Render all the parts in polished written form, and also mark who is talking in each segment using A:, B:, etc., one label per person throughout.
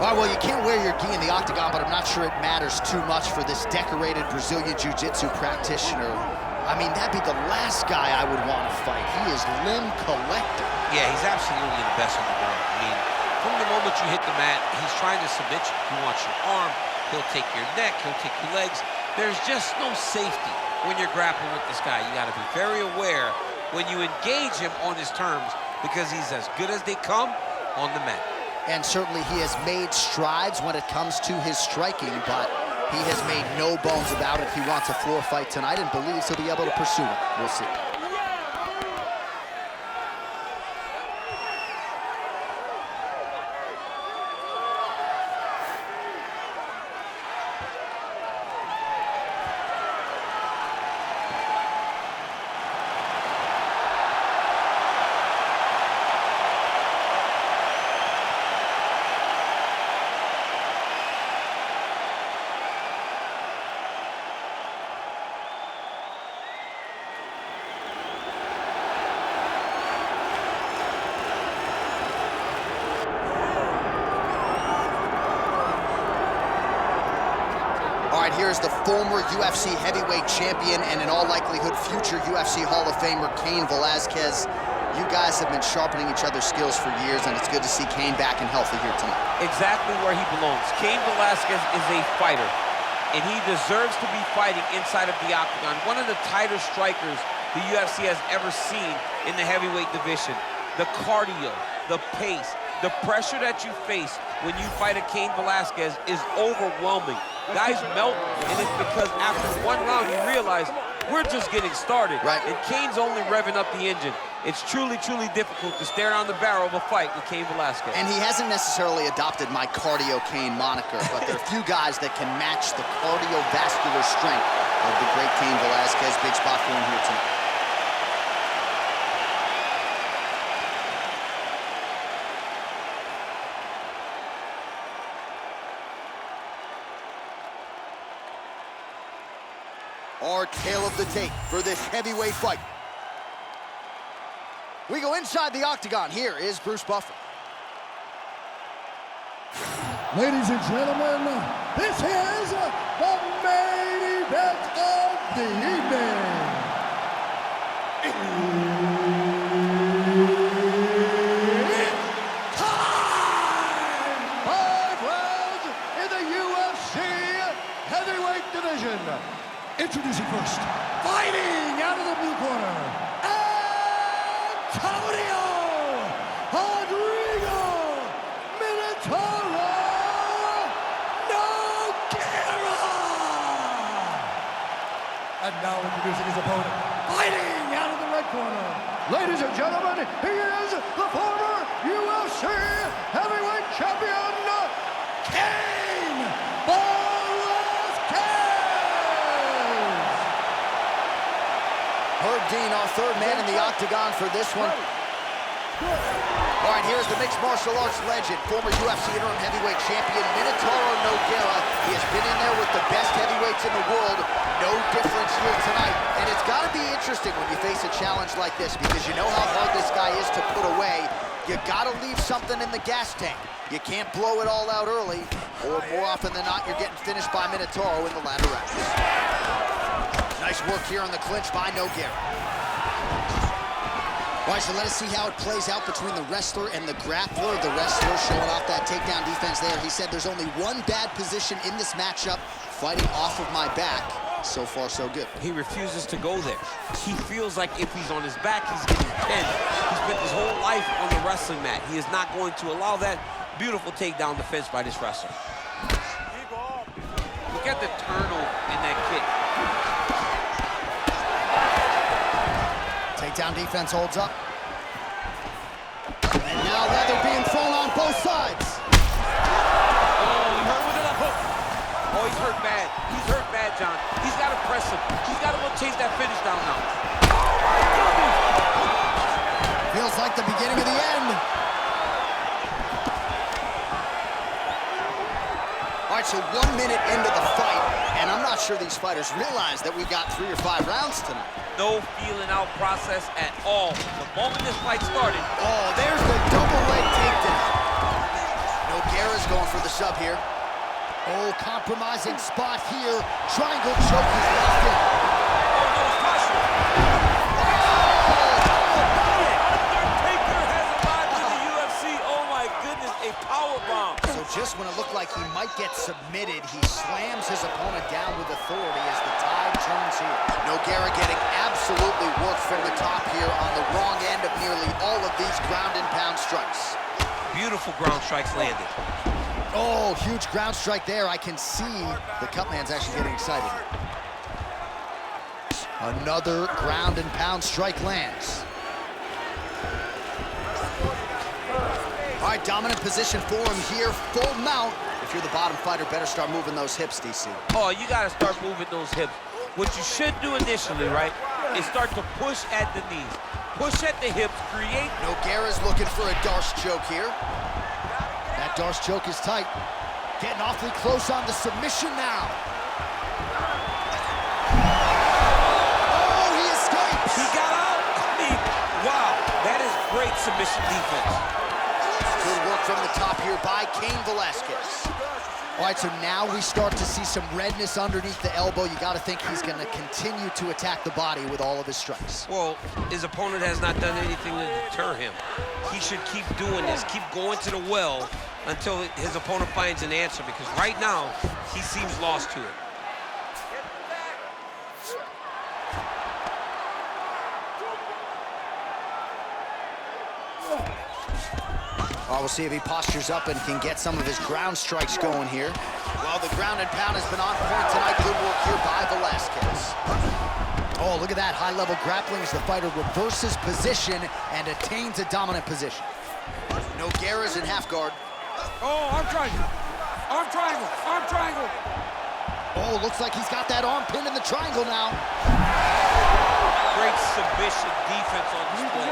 A: All right, well, you can't wear your gi in the octagon, but I'm not sure it matters too much for this decorated Brazilian Jiu-Jitsu practitioner. I mean, that'd be the last guy I would want to fight. He is limb collector.
B: Yeah, he's absolutely the best in the world. I mean, from the moment you hit the mat, he's trying to submit you. He wants your arm, he'll take your neck, he'll take your legs. There's just no safety when you're grappling with this guy. You got to be very aware when you engage him on his terms, because he's as good as they come on the mat.
A: And certainly he has made strides when it comes to his striking, but he has made no bones about it. He wants a floor fight tonight and believes he'll be able to pursue it. We'll see. All right, here's the former UFC heavyweight champion and in all likelihood future UFC Hall of Famer, Kane Velasquez. You guys have been sharpening each other's skills for years, and it's good to see Kane back and healthy here tonight.
B: Exactly where he belongs. Kane Velasquez is a fighter, and he deserves to be fighting inside of the octagon. One of the tighter strikers the UFC has ever seen in the heavyweight division. The cardio, the pace, the pressure that you face when you fight a Kane Velasquez is overwhelming. Guys melt, and it's because after one round you realize we're just getting started.
A: Right.
B: And Kane's only revving up the engine. It's truly, truly difficult to stare down the barrel of a fight with Kane Velasquez.
A: And he hasn't necessarily adopted my Cardio Kane moniker, but there are few guys that can match the cardiovascular strength of the great Kane Velasquez. Big spot for him here tonight. Our tale of the tape for this heavyweight fight. We go inside the octagon. Here is Bruce Buffer.
C: Ladies and gentlemen, this is the main event of the evening. It's time! 5 rounds in the UFC heavyweight division. Introducing first, fighting out of the blue corner, Antonio Rodrigo Minotauro Nogueira. And now introducing his opponent, fighting out of the red corner. Ladies and gentlemen, he is the former UFC heavyweight champion, Kane Velasquez.
A: Herb Dean, our third man in the octagon for this one. All right, here's the mixed martial arts legend, former UFC interim heavyweight champion, Minotauro Nogueira. He has been in there with the best heavyweights in the world. No difference here tonight. And it's got to be interesting when you face a challenge like this, because you know how hard this guy is to put away. You got to leave something in the gas tank. You can't blow it all out early, or more often than not, you're getting finished by Minotauro in the latter rounds. Nice work here on the clinch by Nogueira. All right, so let us see how it plays out between the wrestler and the grappler. The wrestler showing off that takedown defense there. He said there's only one bad position in this matchup, fighting off of my back. So far, so good.
B: He refuses to go there. He feels like if he's on his back, he's getting pinned. He spent his whole life on the wrestling mat. He is not going to allow that beautiful takedown defense by this wrestler. Look at the turnover in that kick.
A: Takedown defense holds up. And now leather being thrown on both sides.
B: Oh, he hurt with a hook. Oh, he's hurt bad. He's hurt bad, John. He's got to press him. He's got to go chase that finish down now.
A: Feels like the beginning of the end. All right, so 1 minute into the fight, and I'm not sure these fighters realize that we've got 3 or 5 rounds tonight.
B: No feeling out process at all. The moment this fight started.
A: Oh, there's the double leg takedown. Nogueira's going for the sub here. Oh, compromising spot here. Triangle choke is locked in.
B: Undertaker has arrived in the UFC. Oh my goodness, a powerbomb.
A: So just when it looked like he might get submitted, he slams his opponent down with authority as the tide turns here. Nogueira getting absolutely worked from the top here on the wrong end of nearly all of these ground and pound strikes.
B: Beautiful ground strikes landed.
A: Oh, huge ground strike there. I can see the cut man's actually getting excited. Another ground and pound strike lands. All right, dominant position for him here, full mount. If you're the bottom fighter, better start moving those hips, DC.
B: Oh, you gotta start moving those hips. What you should do initially, right, is start to push at the knees. Push at the hips, create.
A: Nogueira's looking for a Darce choke here. That Darce choke is tight. Getting awfully close on the submission now. Oh, he escapes.
B: He got out. I mean, wow, that is great submission defense.
A: Good work from the top here by Kane Velasquez. All right, so now we start to see some redness underneath the elbow. You got to think he's going to continue to attack the body with all of his strikes.
B: Well, his opponent has not done anything to deter him. He should keep doing this, keep going to the well until his opponent finds an answer, because right now, he seems lost to it.
A: We'll see if he postures up and can get some of his ground strikes going here. Well, the ground and pound has been on point tonight. Good work here by Velasquez. Oh, look at that high-level grappling as the fighter reverses position and attains a dominant position. Nogueira's in half guard.
B: Oh, arm triangle. Arm triangle. Arm triangle.
A: Oh, looks like he's got that arm pinned in the triangle now.
B: Great submission defense on display.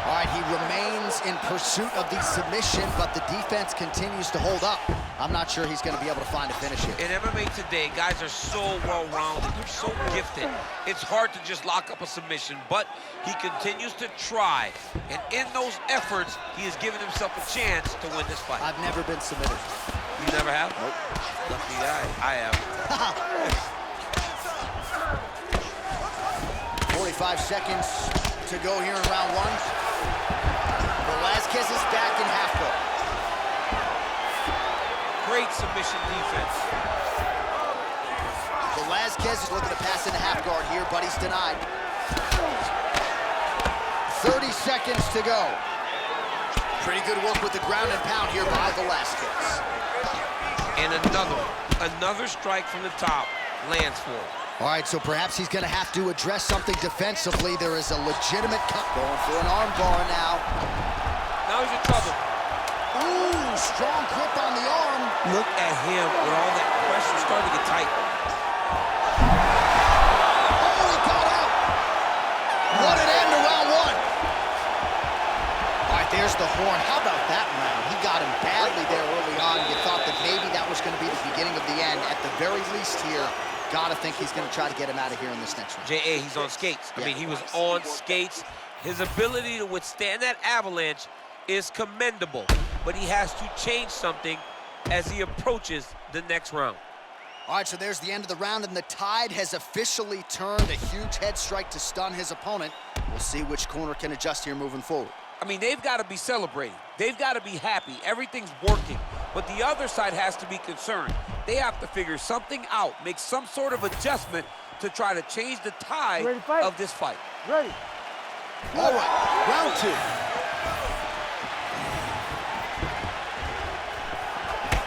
A: All right, he remains in pursuit of the submission, but the defense continues to hold up. I'm not sure he's going to be able to find a finish here.
B: In MMA today, guys are so well-rounded. They're so gifted. It's hard to just lock up a submission, but he continues to try. And in those efforts, he has given himself a chance to win this fight.
A: I've never been submitted.
B: You never have?
A: Nope.
B: Lucky guy. I have.
A: 45 seconds to go here in round one. Velasquez is back in half guard.
B: Great submission defense.
A: Velasquez is looking to pass into half guard here, but he's denied. 30 seconds to go. Pretty good work with the ground and pound here by Velasquez.
B: And another strike from the top lands for him.
A: All right, so perhaps he's going to have to address something defensively. There is a legitimate cut. Going for an arm bar now.
B: Now he's in trouble.
A: Ooh, strong grip on the arm.
B: Look at him with all that pressure starting to get tight.
A: Oh, he got out. What an end to round one. All right, there's the horn. How about that round? He got him badly there early on. You thought that maybe that was going to be the beginning of the end. At the very least here, gotta think he's going to try to get him out of here in this next one.
B: J.A., he's on skates.
A: Yeah.
B: I mean, he was on skates. His ability to withstand that avalanche is commendable, but he has to change something as he approaches the next round.
A: All right, so there's the end of the round, and the tide has officially turned. A huge head strike to stun his opponent. We'll see which corner can adjust here moving forward.
B: I mean, they've got to be celebrating. They've got to be happy. Everything's working. But the other side has to be concerned. They have to figure something out, make some sort of adjustment to try to change the tide of this fight.
C: Ready.
A: All right, round two.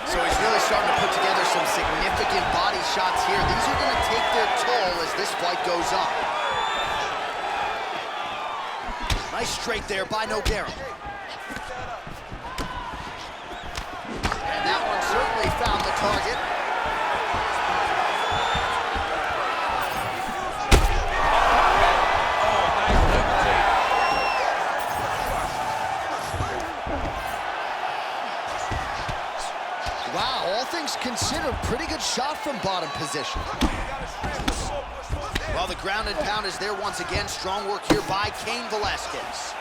A: So he's really starting to put together some significant body shots here. These are going to take their toll as this fight goes on. Nice straight there by Nogueira. And that one certainly found the target. Wow, all things considered, pretty good shot from bottom position. Well, the ground and pound is there once again. Strong work here by Kane Velasquez.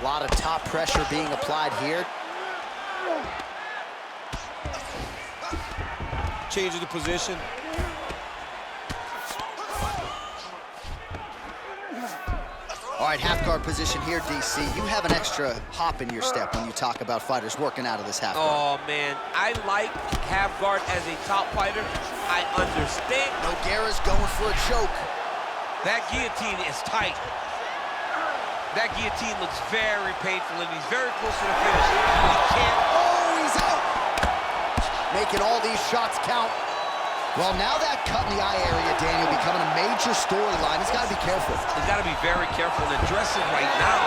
A: A lot of top pressure being applied here.
D: Changing the position.
A: All right, half guard position here, DC. You have an extra hop in your step when you talk about fighters working out of this half guard.
B: Oh, man. I like half guard as a top fighter. I understand.
A: Nogueira's going for a choke.
B: That guillotine is tight. That guillotine looks very painful, and he's very close to the finish. He can't.
A: Oh, he's out. Making all these shots count. Well, now that cut in the eye area, Daniel, becoming a major storyline. He's got to be careful.
B: He's got to be very careful and address it right now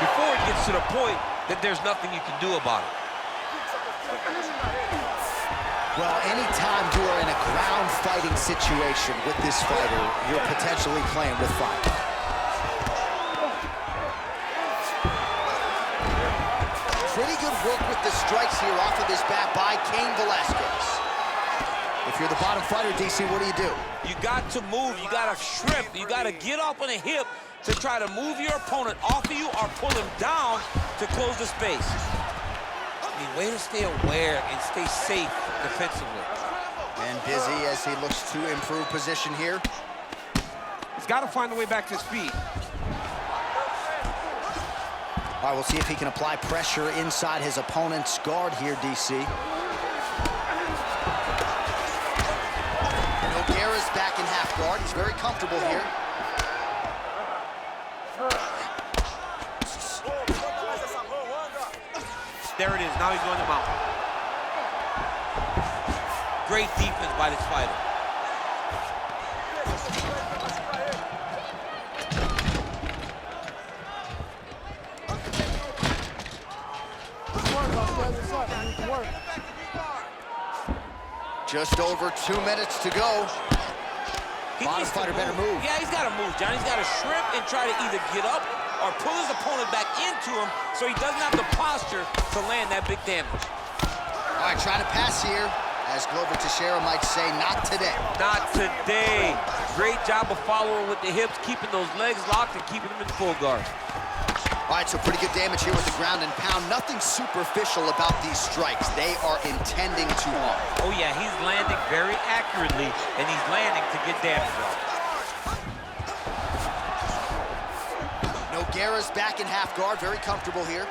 B: before it gets to the point that there's nothing you can do about it.
A: Well, anytime you are in a ground fighting situation with this fighter, you're potentially playing with fire. Pretty good work with the strikes here off of his back by Kane Velasquez. If you're the bottom fighter, DC, what do?
B: You got to move, you got to shrimp, you got to get up on a hip to try to move your opponent off of you or pull him down to close the space. I mean, way to stay aware and stay safe defensively.
A: And busy as he looks to improve position here.
D: He's got to find a way back to his feet.
A: All right, we'll see if he can apply pressure inside his opponent's guard here, DC. Nogueira's back in half guard. He's very comfortable here.
B: There it is. Now he's going to mount. Great defense by this fighter.
A: Just over 2 minutes to go. Bottom fighter better move.
B: Yeah, he's got to move, John. He's got to shrimp and try to either get up or pull his opponent back into him so he doesn't have the posture to land that big damage.
A: All right, trying to pass here. As Glover Teixeira might say, not today.
B: Not today. Great job of following with the hips, keeping those legs locked and keeping them in full guard.
A: All right, so pretty good damage here with the ground and pound. Nothing superficial about these strikes. They are intending to harm.
B: Oh, yeah, he's landing very accurately, and he's landing to get damage off.
A: Nogueira's back in half guard, very comfortable here.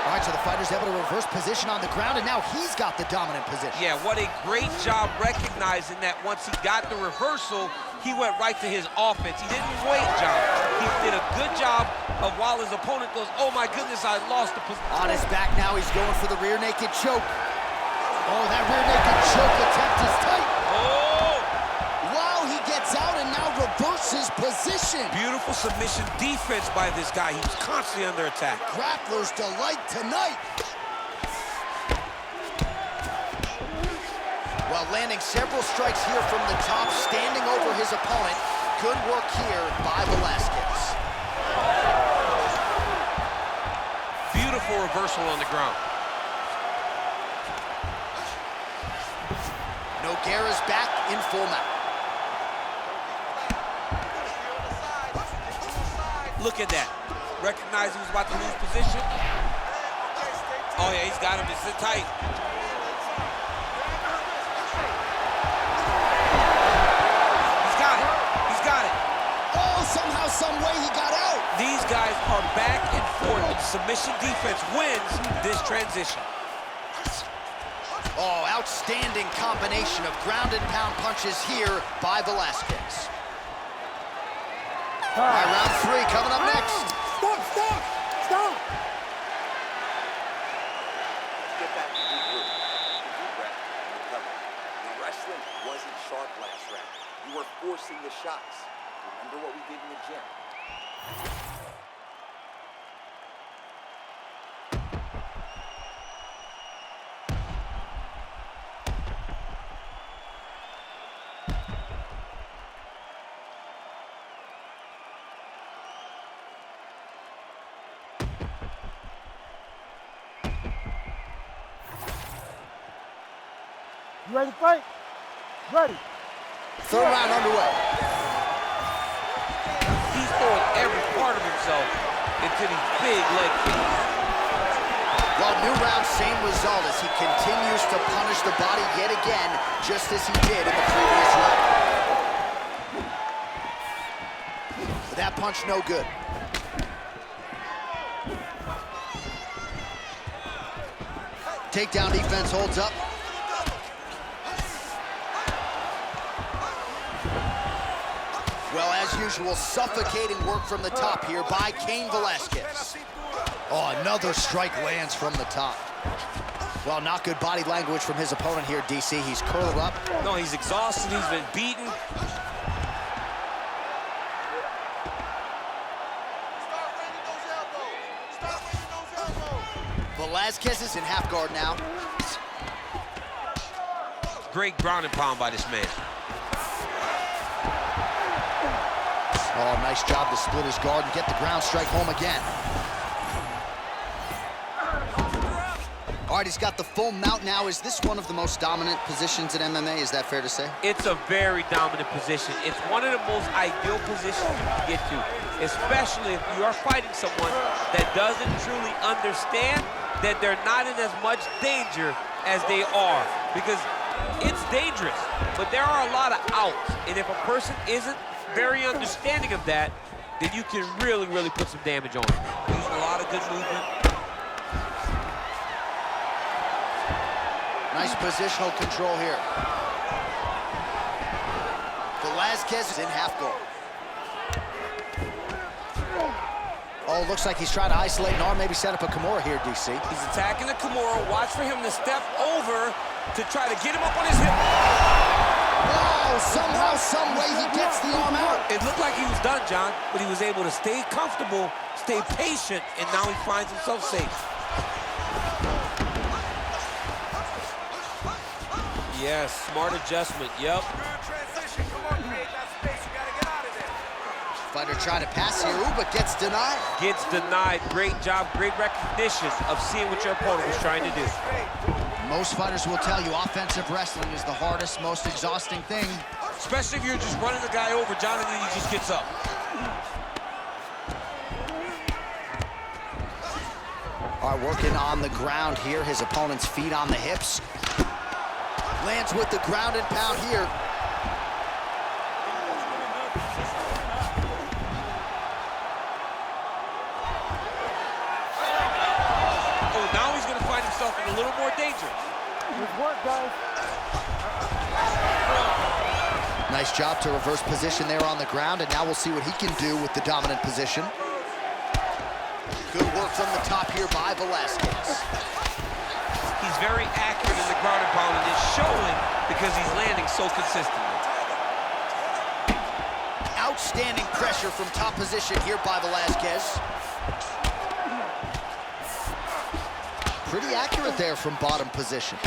A: All right, so the fighter's able to reverse position on the ground, and now he's got the dominant position.
B: Yeah, what a great job recognizing that once he got the reversal, he went right to his offense. He didn't wait, John. He did a good job of while his opponent goes, oh my goodness, I lost the position.
A: On his back now, he's going for the rear naked choke. Oh, that rear naked choke attempt is tight.
B: Oh!
A: Wow, he gets out and now reverses position.
B: Beautiful submission defense by this guy. He was constantly under attack.
A: Grappler's delight tonight. Well, landing several strikes here from the top, standing over his opponent. Good work here by Velasquez.
B: Beautiful reversal on the ground.
A: Nogueira's back in full mount.
B: Look at that. Recognizing he's about to lose position. Oh, yeah, he's got him. It's tight. He's got it. He's got it.
A: Oh, somehow, some way he got out.
B: These guys are back and forth, and submission defense wins this transition.
A: Oh, outstanding combination of ground and pound punches here by Velasquez. All right, round 3 coming up next.
E: Stop!
F: Get back to regroup. Deep breath and recover. The wrestling wasn't sharp last round. You were forcing the shots. Remember what we did in the gym.
E: You ready to fight? Ready.
A: Third round underway.
B: He's throwing every part of himself into to these big leg kicks.
A: Well, new round, same result as he continues to punish the body yet again, just as he did in the previous round. That punch no good. Takedown defense holds up. Well, as usual, suffocating work from the top here by Kane Velasquez. Oh, another strike lands from the top. Well, not good body language from his opponent here, DC. He's curled up.
B: No, he's exhausted. He's been beaten.
A: Velasquez is in half guard now.
B: Great ground and pound by this man.
A: Oh, nice job to split his guard and get the ground strike home again. All right, he's got the full mount now. Is this one of the most dominant positions in MMA? Is that fair to say?
B: It's a very dominant position. It's one of the most ideal positions you can get to, especially if you are fighting someone that doesn't truly understand that they're not in as much danger as they are. Because it's dangerous, but there are a lot of outs. And if a person isn't very understanding of that, then you can really, really put some damage on them. Using a lot of good movement.
A: Nice positional control here. Velasquez is in half guard. Oh, looks like he's trying to isolate an arm, maybe set up a Kimura here, DC.
B: He's attacking the Kimura. Watch for him to step over to try to get him up on his hip.
A: Whoa, somehow, some way he gets the arm out.
B: It looked like he was done, John, but he was able to stay comfortable, stay patient, and now he finds himself safe. Yes, smart adjustment, yep.
A: Fighter trying to pass here, ooh, but gets denied.
B: Gets denied. Great job, great recognition of seeing what your opponent was trying to do.
A: Most fighters will tell you offensive wrestling is the hardest, most exhausting thing.
B: Especially if you're just running the guy over, John, and then he just gets up.
A: All right, working on the ground here. His opponent's feet on the hips. Lands with the ground and pound here.
B: Oh, now he's going to find himself in a little more danger.
E: Good work, guys.
A: Nice job to reverse position there on the ground, and now we'll see what he can do with the dominant position. Good work from the top here by Velasquez.
B: He's very accurate in the ground and pound, and it's showing because he's landing so consistently.
A: Outstanding pressure from top position here by Velasquez. Pretty accurate there from bottom position.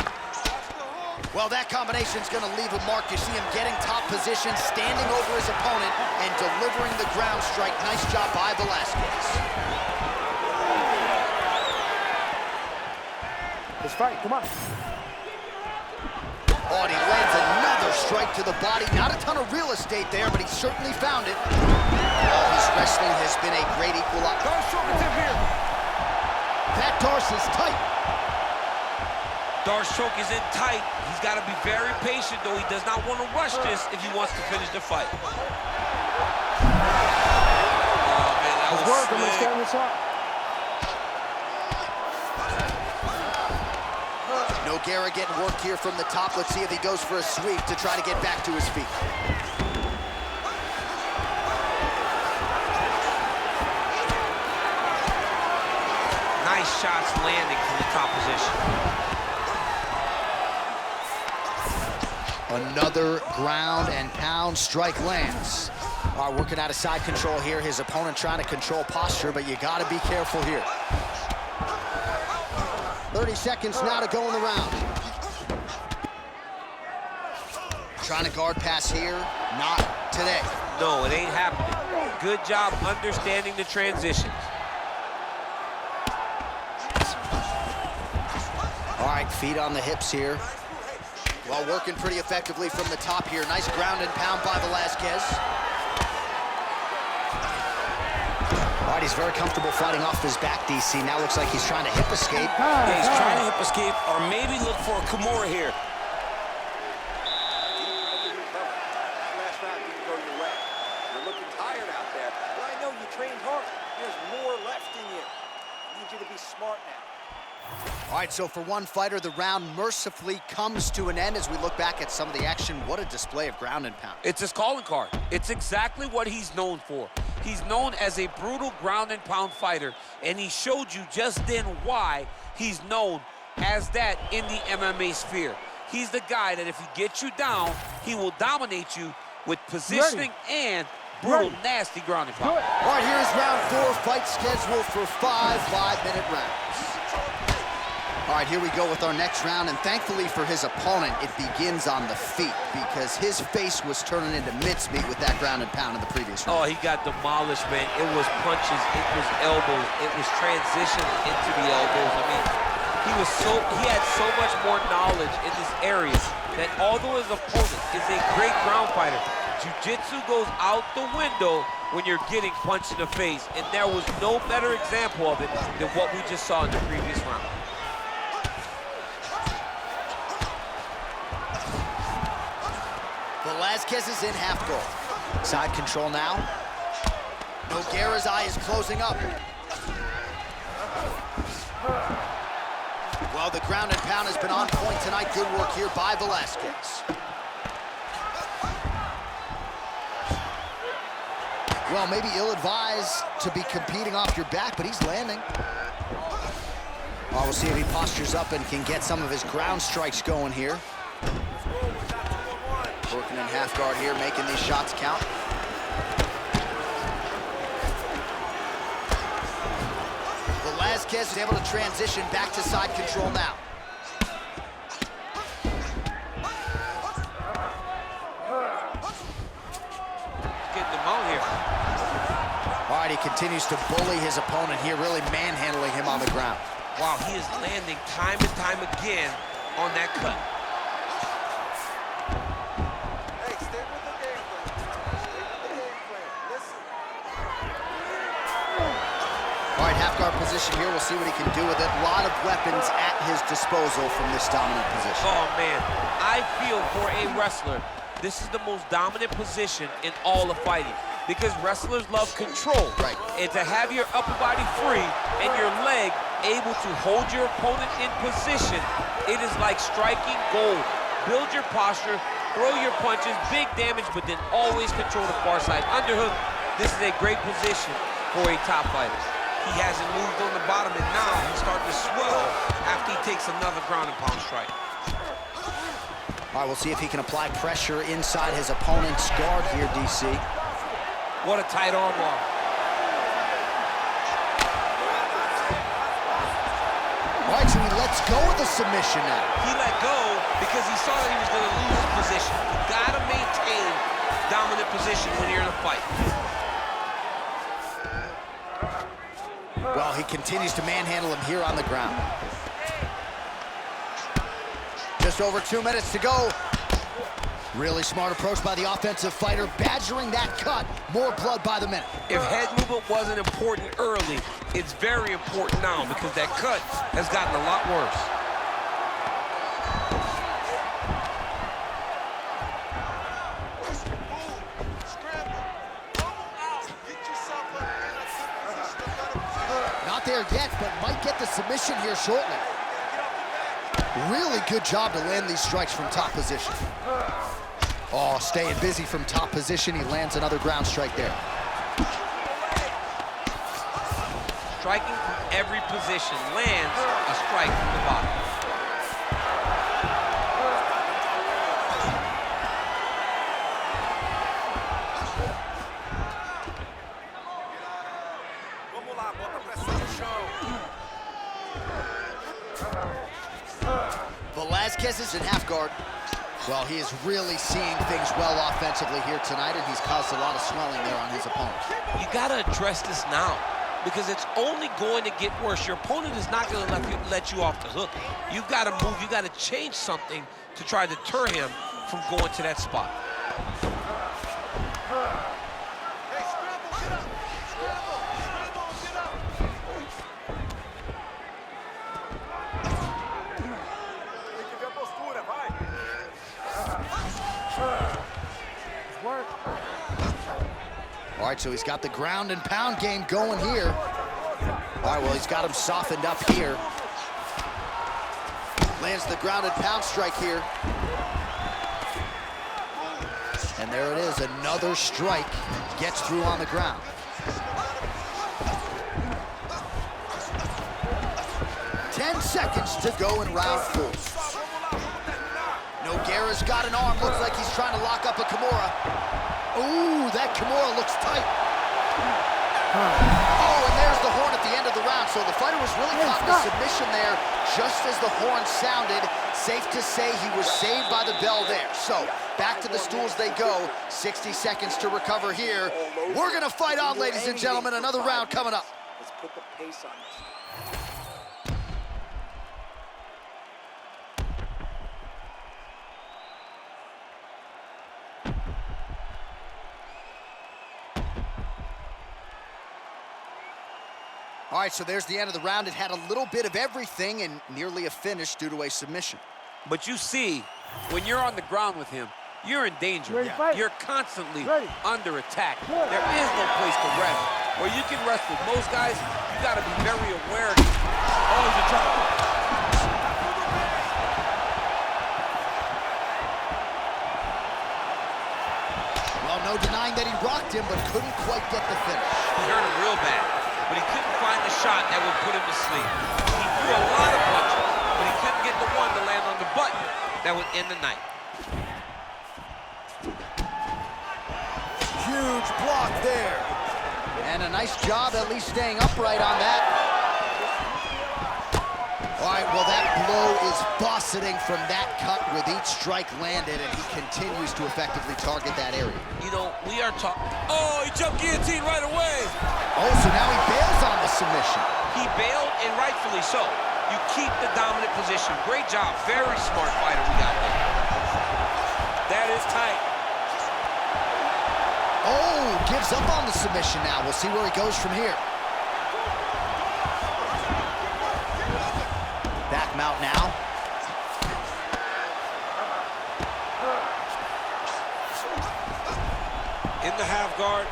A: Well, that combination's gonna leave a mark. You see him getting top position, standing over his opponent, and delivering the ground strike. Nice job by Velasquez.
E: Let's fight, come on.
A: Oh, and he lands another strike to the body. Not a ton of real estate there, but he certainly found it. Oh, his wrestling has been a great equalizer. That Darce is tight.
B: Darce choke is in tight. He's got to be very patient, though. He does not want to rush this if he wants to finish the fight. Oh, man, that was
E: Work, I'm gonna
B: slick.
E: stand this up.
A: Nogueira getting work here from the top. Let's see if he goes for a sweep to try to get back to his feet.
B: Nice shots landing from the top position.
A: Another ground and pound strike lands. All right, working out of side control here. His opponent trying to control posture, but you got to be careful here. 30 seconds now to go in the round. Trying to guard pass here. Not today.
B: No, it ain't happening. Good job understanding the transitions.
A: All right, feet on the hips here. Well, working pretty effectively from the top here. Nice ground and pound by Velasquez. All right, right, he's very comfortable fighting off his back, DC. Now looks like he's trying to hip escape.
G: Yeah, he's trying to hip escape or maybe look for a Kimura here.
F: Last round didn't go your way. You're looking tired out there, but I know you trained hard. There's more left in you. I need you to be smart now.
A: All right, so for one fighter, the round mercifully comes to an end as we look back at some of the action. What a display of ground and pound.
B: It's his calling card. It's exactly what he's known for. He's known as a brutal ground and pound fighter, and he showed you just then why he's known as that in the MMA sphere. He's the guy that if he gets you down, he will dominate you with positioning and brutal, nasty ground and pound.
A: All right, here's round 4, fight scheduled for 5 5-minute rounds. All right, here we go with our next round, and thankfully for his opponent, it begins on the feet because his face was turning into mincemeat with that ground and pound in the previous round.
B: Oh, he got demolished, man. It was punches, it was elbows, it was transitions into the elbows. I mean, he had so much more knowledge in this area that although his opponent is a great ground fighter, jiu-jitsu goes out the window when you're getting punched in the face, and there was no better example of it than what we just saw in the previous round.
A: Velasquez is in half guard. Side control now. Nogueira's eye is closing up. Well, the ground and pound has been on point tonight. Good work here by Velasquez. Well, maybe ill-advised to be competing off your back, but he's landing. Well, we'll see if he postures up and can get some of his ground strikes going here. Working in half guard here, making these shots count. Velasquez is able to transition back to side control now.
B: Getting him out here.
A: All right, he continues to bully his opponent here, really manhandling him on the ground.
B: Wow, he is landing time and time again on that cut.
A: All right, half guard position here. We'll see what he can do with it. A lot of weapons at his disposal from this dominant position.
B: Oh, man. I feel for a wrestler, this is the most dominant position in all of fighting because wrestlers love control.
A: Right.
B: And to have your upper body free and your leg able to hold your opponent in position, it is like striking gold. Build your posture, throw your punches, big damage, but then always control the far side. Underhook, this is a great position for a top fighter. He hasn't moved on the bottom, and now he's starting to swell after he takes another ground and pound strike.
A: All right, we'll see if he can apply pressure inside his opponent's guard here, DC.
B: What a tight arm lock.
A: All right, so he lets go of the submission now.
B: He let go because he saw that he was going to lose his position. You got to maintain dominant position when you're in a fight.
A: Well, he continues to manhandle him here on the ground. Just over 2 minutes to go. Really smart approach by the offensive fighter, badgering that cut. More blood by the minute.
B: If head movement wasn't important early, it's very important now because that cut has gotten a lot worse.
A: Not there yet, but might get the submission here shortly. Really good job to land these strikes from top position. Oh, staying busy from top position. He lands another ground strike there.
B: Striking from every position lands a strike from the bottom.
A: Velasquez is in half guard. Well, he is really seeing things well offensively here tonight, and he's caused a lot of swelling there on his opponent.
B: You got to address this now because it's only going to get worse. Your opponent is not going to let you off the hook. You've got to move. You've got to change something to try to deter him from going to that spot.
A: right, so he's got the ground and pound game going here. All right, well, he's got him softened up here. Lands the ground and pound strike here. And there it is, another strike. Gets through on the ground. Seconds to go in round 4. Nogueira's got an arm. Looks like he's trying to lock up a Kimura. Ooh, that Kimura looks tight. Oh, and there's the horn at the end of the round. So the fighter was really caught in the submission there just as the horn sounded. Safe to say he was saved by the bell there. So back to the stools they go. 60 seconds to recover here. We're going to fight on, ladies and gentlemen. Another round coming up.
F: Let's put the pace on this.
A: All right, so there's the end of the round. It had a little bit of everything and nearly a finish due to a submission.
B: But you see, when you're on the ground with him, you're in danger. You're constantly under attack. There is no place to rest. Where you can rest with most guys, you gotta be very aware. Oh, he's in trouble.
A: Well, no denying that he rocked him, but couldn't quite get the finish.
B: He hurt him real bad, but he couldn't find the shot that would put him to sleep. He threw a lot of punches, but he couldn't get the one to land on the button that would end the night.
A: Huge block there. And a nice job at least staying upright on that. All right, well, that blow is buffeting from that cut with each strike landed, and he continues to effectively target that area.
B: You know, we are talking... Oh, he jumped guillotine right away.
A: Oh, so now he bails on the submission.
B: He bailed, and rightfully so. You keep the dominant position. Great job. Very smart fighter we got there. That is tight.
A: Oh, gives up on the submission now. We'll see where he goes from here. Back mount now.
D: In the half guard.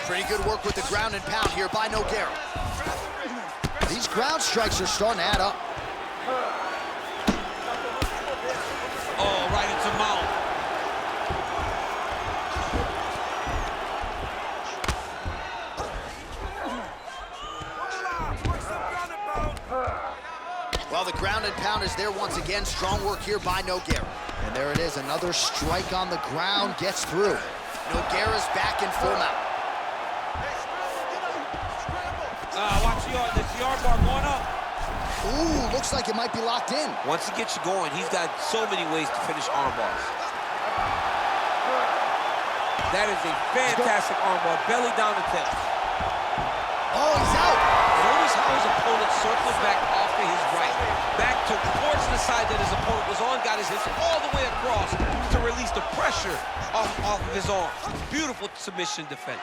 A: Pretty good work with the ground and pound here by Nogueira. These ground strikes are starting to add up.
B: Oh, right into mount.
A: Well, the ground and pound is there once again. Strong work here by Nogueira. And there it is, another strike on the ground gets through. Nogueira's back in full mount.
B: Watch the arm bar going up.
A: Ooh, looks like it might be locked in.
B: Once he gets you going, he's got so many ways to finish arm bars. That is a fantastic arm bar, belly down the tip.
A: Oh, he's out.
B: Notice how his opponent circles back off to his right. Back towards the side that his opponent was on, got his hips all the way across to release the pressure off of his arm. Beautiful submission defense.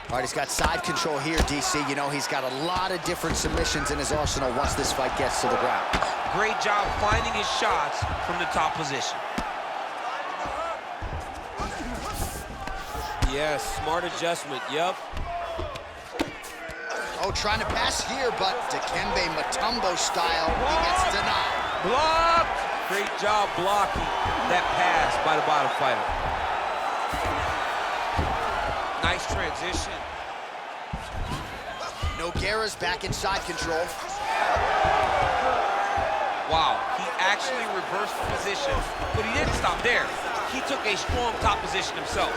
A: All right, he's got side control here, DC. You know, he's got a lot of different submissions in his arsenal once this fight gets to the ground.
B: Great job finding his shots from the top position. Yes, smart adjustment, yep.
A: Oh, trying to pass here, but Dikembe Mutombo style, he gets denied.
B: Blocked! Great job blocking that pass by the bottom fighter. Nice transition.
A: Nogueira's back in side control.
B: Wow, he actually reversed the position, but he didn't stop there. He took a strong top position himself.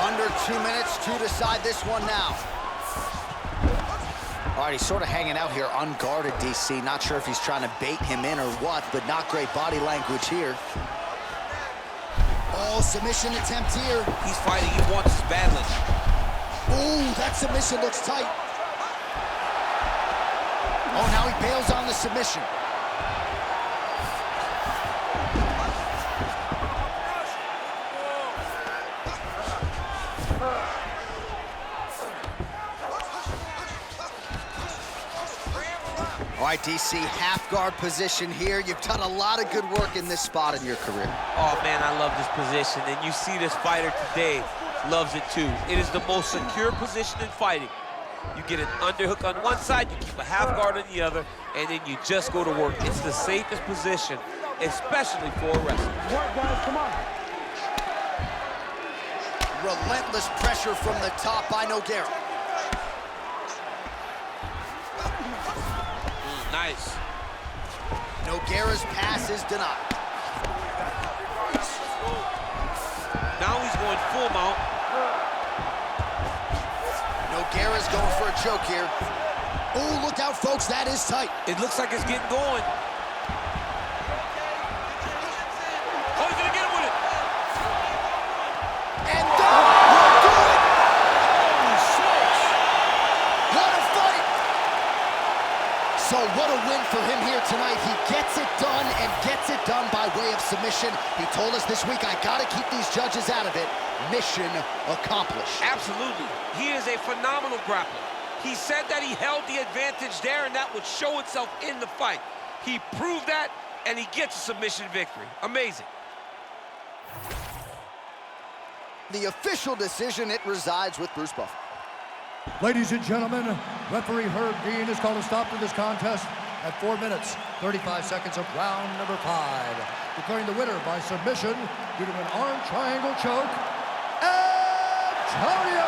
A: Under 2 minutes to decide this one now. All right, he's sort of hanging out here unguarded, DC. Not sure if he's trying to bait him in or what, but not great body language here. Oh, submission attempt here.
B: He's fighting, he wants this badly.
A: Ooh, that submission looks tight. Oh, now he bails on the submission. All right, DC, half guard position here. You've done a lot of good work in this spot in your career.
B: Oh, man, I love this position. And you see this fighter today loves it, too. It is the most secure position in fighting. You get an underhook on one side, you keep a half guard on the other, and then you just go to work. It's the safest position, especially for a wrestler.
E: Work, guys, come on.
A: Relentless pressure from the top by Nogueira.
B: Nice.
A: Nogueira's pass is denied.
B: Now he's going full mount.
A: Nogueira's going for a choke here. Oh, look out, folks, that is tight.
B: It looks like it's getting going. Oh, he's gonna get him with it.
A: And will do it.
B: Holy smokes.
A: What a fight. So what a win for him here tonight. He gets it done and gets it done by way of submission. He told us this week, I gotta keep these judges out of it. Mission accomplished.
B: Absolutely. He is a phenomenal grappler. He said that he held the advantage there, and that would show itself in the fight. He proved that, and he gets a submission victory. Amazing.
A: The official decision, it resides with Bruce Buffer.
C: Ladies and gentlemen, referee Herb Dean has called a stop to this contest at 4 minutes, 35 seconds of round number 5. Declaring the winner by submission due to an arm triangle choke, Antonio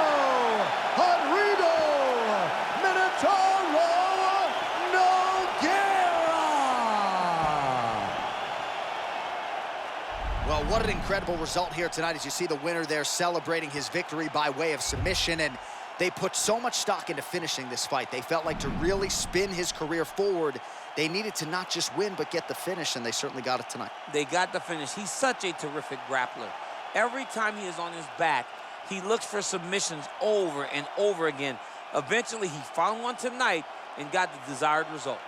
C: Rodrigo Minotauro Nogueira.
A: Well, what an incredible result here tonight as you see the winner there celebrating his victory by way of submission, and they put so much stock into finishing this fight. They felt like to really spin his career forward, they needed to not just win, but get the finish, and they certainly got it tonight.
B: They got the finish. He's such a terrific grappler. Every time he is on his back, he looks for submissions over and over again. Eventually, he found one tonight and got the desired result.